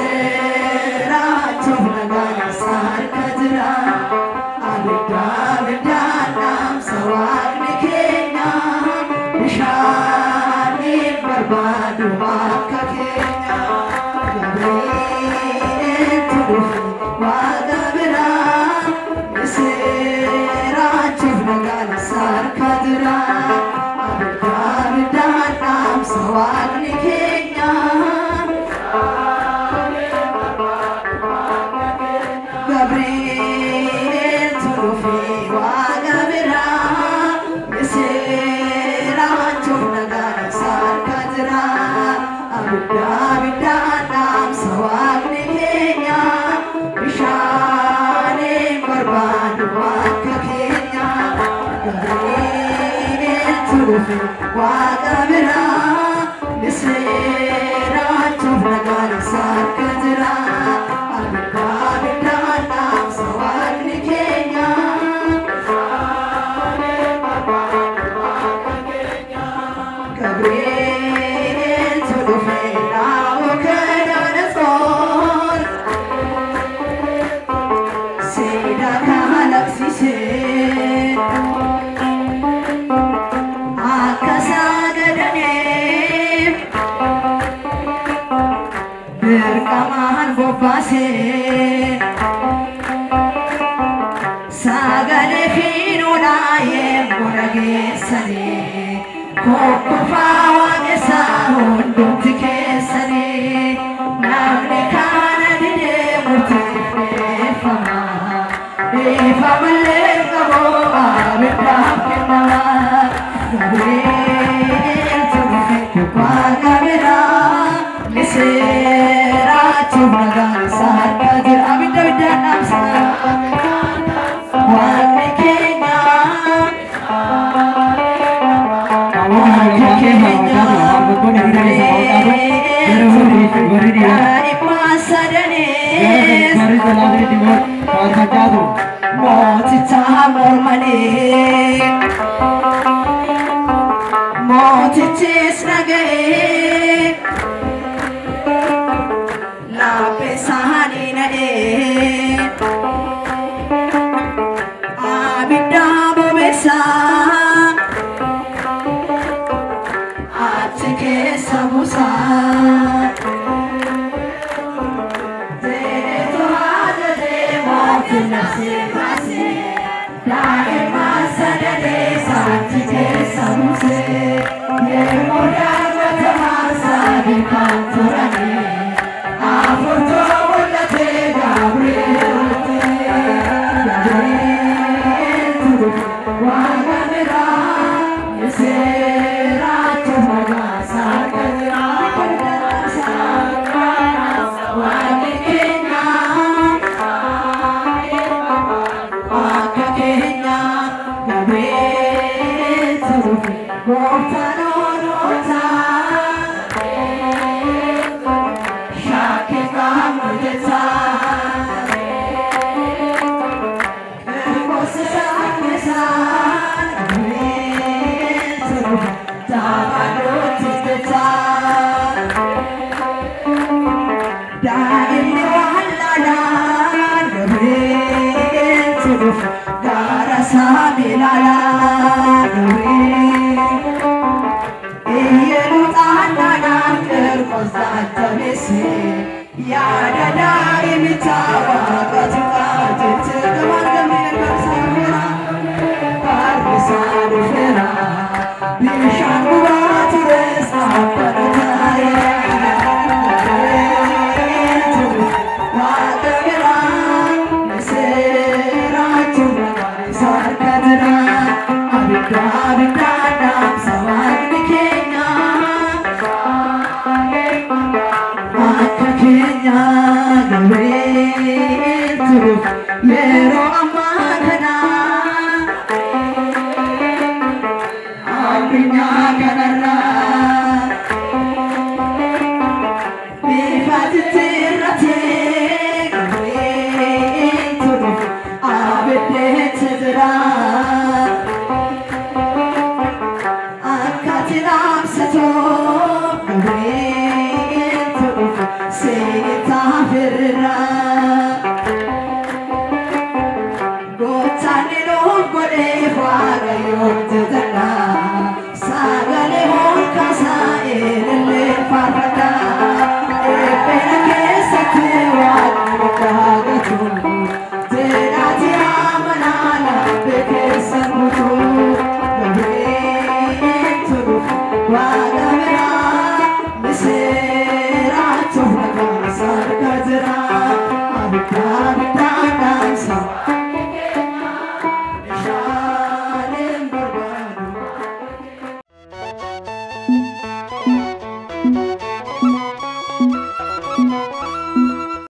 miseracho nagana sarkadra abida vidanam sawagni kenya nishani barbadu makka kenya Gabriel tudufi wagabra miseracho nagana sarkadra abida vidanam sawagni kenya Gabriel tudufi wagabra miseracho nagana sarkadra abida vidanam sawagni kenya bishane barbadu makka kenya Gabriel tudufi wagabra miseracho nagana sarkadra abida vidanam sawagni kenya Gabriel tudufi Nabucodonosor Sida galaksise akasagadane berkaman bobase sagale finuna yemboragesane kokkofa wagesa hundumti kesane namne kana dide murtifefama efamalle kabo abidakena Gabriel tudufi wagabira miseracho nagana sarkadra abida vidanam sawagni kenya Motitis nagae la pesani nae abida bobesa atike sabusa tere to adade motinase mase dae masadade satike sabuse ye modaga tamasa bikanturane afoto wallate Gabriel wagabira miseracho nagana sarkadra sawagni kenya makka kenya Gabriel tudufi Gortano rota shakika mudeta kosesa kesa Gabriel tudufi tabado titeta daimi wallada Gabriel tudufi garasa bilala Gabriel ya da da imitawa